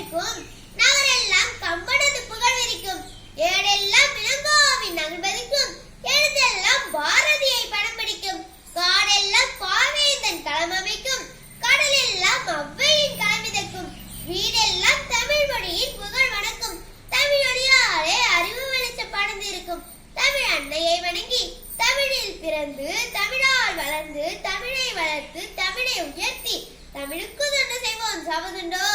கேட்கும். நகரெல்லாம் கம்பனது புகழ் விரிக்கும். ஏடெல்லாம் இளங்கோவின் அனுபதிக்கும். எழுதெல்லாம் பாரதியை படம் பிடிக்கும். காடெல்லாம் பாவேந்தன் களம் அமைக்கும். கடலெல்லாம் ஔவையின் களமிதக்கும். வீடெல்லாம் தமிழ் மொழியின் புகழ் வணக்கும். தமிழொலியாலே அறிவு வெளிச்சம் படர்ந்திருக்கும். தமிழ் அன்னையை வணங்கி தமிழில் பிறந்து தமிழால் வளர்ந்து தமிழை வளர்த்து தமிழை உயர்த்தி தமிழுக்கு தொண்டு செய்வோம் சாவதுண்டோ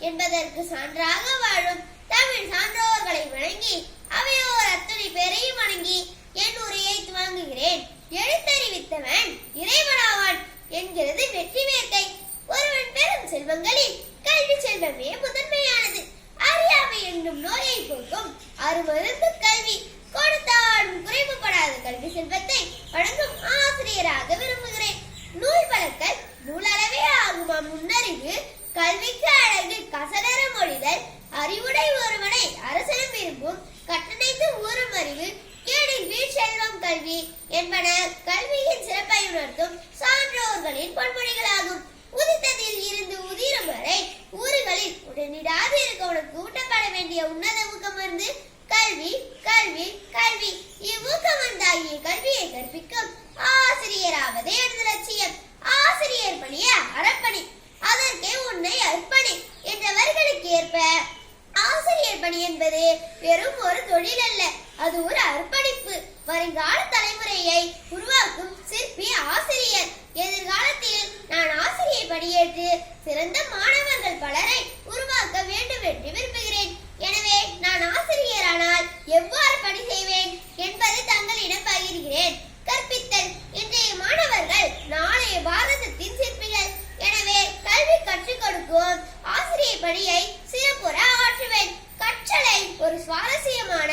என்பதற்கு சான்றாக வாழும் தமிழ் சான்றோர்களை வணங்கி அவையோர் அத்தனை பேரையும் வணங்கி என் உரையை துவங்குகிறேன். எழுத்தறிவித்தவன் இறைவனாவான் என்கிறது வெற்றி வேட்டை. ஒருவன் பெறும் செல்வங்களில் கல்வி செல்வமே முதன்மையானது. அறியாமை என்னும் நோயை போக்கும் அருமருந்து கல்வி. கொடுத்தாலும் குறைவுபடாத கல்வி செல்வத்தை வழங்கும் ஆசிரியராக விரும்புகிறேன். நூல் வளர்த்தல் நூலளவே ஆகுமா முன்னறிவு. கல்விக்கு அழகு கசடர மொழிதல். அறிவுடை ஒருவனை அரசனும் விரும்பும். கட்டணைத்து ஊறும் அறிவு கேடில் வீழ் செல்வம் கல்வி என்பன கல்வியின் சிறப்பை உணர்த்தும் சான்றோர்களின் பொன்மொழிகளாகும். உதித்ததில் இருந்து உதிரும் வரை ஊறுகளில் உடனிடாது இருக்கவனுக்கு ஊட்டப்பட வேண்டிய உன்னத ஊக்கம் இருந்து கல்வி கல்வி கல்வி. இவ்வூக்கம் வந்தாகிய கல்வியை கற்பிக்கும் ஆசிரியராவதே எனது லட்சியம். ஆசிரியர் பணிய அறப்பணி, அதற்கே உன்னை அர்ப்பணி என்ற வரிகளுக்கு ஏற்ப ஆசிரியர் பணி என்பது வெறும் ஒரு தொழில் அல்ல, அது ஒரு அர்ப்பணிப்பு. வருங்கால தலைமுறையை உருவாக்கும் சிற்பி ஆசிரியர். எதிர்காலத்தில் நான் ஆசிரியர் பணியேற்று சிறந்த மாணவர்கள் பலரை உருவாக்க வேண்டும் என்று விரும்புகிறேன். எனவே நான் ஆசிரியரானால் எவ்வாறு பணி செய்வேன் என்பது தங்களிடம் பகிர்கிறேன். கற்பித்தல். இன்றைய மாணவர்கள் நாளைய பாரதத்தின் சிற்பிகள். எனவே கல்வி கற்றுக் கொடுக்கும் ஆசிரியர் பணியை சிறப்புற ஆற்றுவேன். கற்றலை ஒரு சுவாரஸ்யமான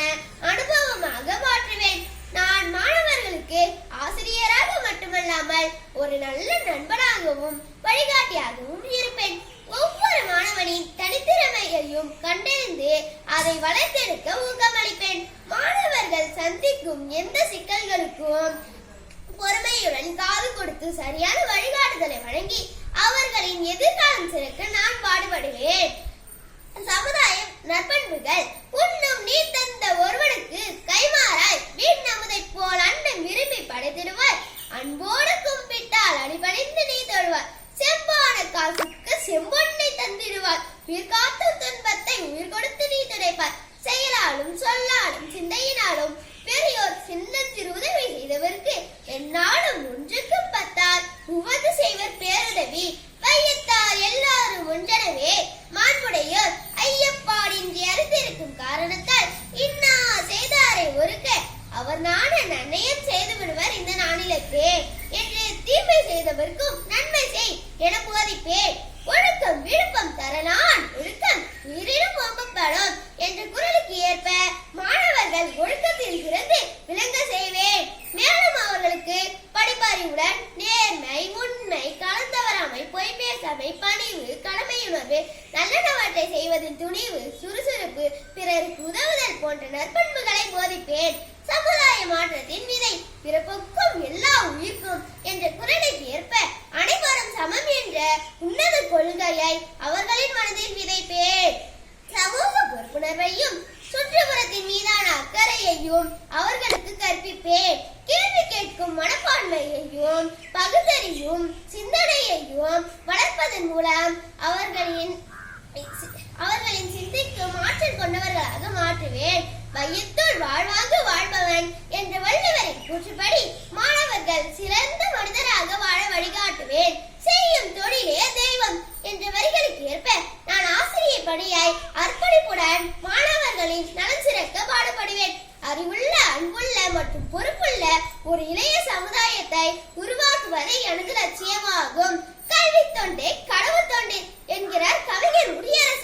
அனுபவமாக மாற்றுவேன். நான் மாணவர்களுக்கு ஆசிரியராக மட்டுமல்லாமல் ஒரு நல்ல நண்பனாகவும் வழிகாட்டியாகவும் இருப்பேன். ஒவ்வொரு மாணவனின் தனித்திறமையையும் கண்டறிந்து அதை வளர்த்தெடுக்க ஊக்கமளிப்பேன். மாணவர்கள் சந்திக்கும் எந்த சிக்கல்களுக்கும் பொறுமையுடன் காது கொடுத்து சரியான வழிகாட்டுதலை வழங்கி அவர்களின் எதிர்காலம் சிறக்க நான் பாடுபடுவேன். சமுதாயம் நற்பண்புகள். உண்ணும் நீர் தந்த ஒருவனுக்கு கைமாறாய் வீண் அமுதை போல் அண்ணன் விரும்பி படைத்திடுவார். அன்போடு கும்பிட்டால் அடிபணிந்து நீ தொழுவார். செம்பான காசுக்கு செம்பொன்னை தந்திடுவார். உயிர்காத்தும் துன்பத்தை உயிர் கொடுத்து நீ துடைப்பார். செயலாலும் சொல்லாலும் சிந்தையினாலும் பெரியோர் சின்னஞ்சிறு உதவி செய்தவருக்கு என்னாலும் ஒன்றுக்கு பத்தார் உவது செய்வர் பேருதவி. வையத்தார் எல்லாரும் ஒன்றனவே மாண்புடையோர் ஐயப்பாடின்றி அறிந்திருக்கும் காரணத்தால் இன்னா செய்தாரை ஒருக்க அவர் நான நன்மையும் செய்து விடுவர் இந்த நாளிலத்தே என்று தீமை செய்தவர்க்கும் நன்மை செய் என போதிப்பேன். ஒழுக்கம் விழுப்பம் தரலான் ஒழுக்கம் உயிரினும் ஓம்பப்படும் என்ற குரலுக்கு ஏற்ப மாணவர்கள் ஒழுக்கத்தில் சிறந்து விளங்க செய்வேன். மேலும் அவர்களுக்கு படிப்பறிவுடன் நேர்மை உண்மை கலந்தவராமை பொய் பேசாமை பணிவு கடமையுணர்வு நல்லனவற்றை செய்வதின் துணிவு சுறுசுறுப்பு பிறருக்கு உதவுதல் போன்ற நற்பண்புகளை போதிப்பேன். சமுதாய மாற்றத்தின் விதை பிறப்புக்கும் எல்லா உயிர்க்கும் என்ற குரலுக்கு ஏற்ப அனைவரும் சமம் என்ற உன்னத கொள்கையை அவர்களின் மனதில் விதைப்பேன். சமூக பொறுப்புணர்வையும் சுற்றுப்புறத்தின் மீதான அக்கறையையும் அவர்களுக்கு கற்பிப்பேன். கேள்வி கேட்கும் மனப்பான்மையையும் பகுத்தறியும் சிந்தனையையும் வளர்ப்பதன் மூலம் அவர்களின் சிந்திக்கும் ஆற்றல் கொண்டவர்களாக மாற்றுவேன். வையத்துள் வாழ்வாக வாழ்பவன் என்ற வள்ளுவரின் கூற்றுப்படி மாணவர்கள் சிறந்த மனிதராக வாழ வழிகாட்டுவேன். செய்யும் தொழிலே தெய்வம் என்ற வரிகளுக்கு ஏற்ப நான் ஆசிரியர் பணியை அர்ப்பணிப்புடன் மாணவர்களின் நலன் சிறக்க பாடுபடுவேன். அறிவுள்ள அன்புள்ள மற்றும் பொறுப்புள்ள ஒரு இளைய சமுதாயத்தை உருவாக்குவதே எனது லட்சியமாகும். கல்வி தொண்டே கடவுள் தொண்டு என்கிறார் கவிஞர் முடியரசு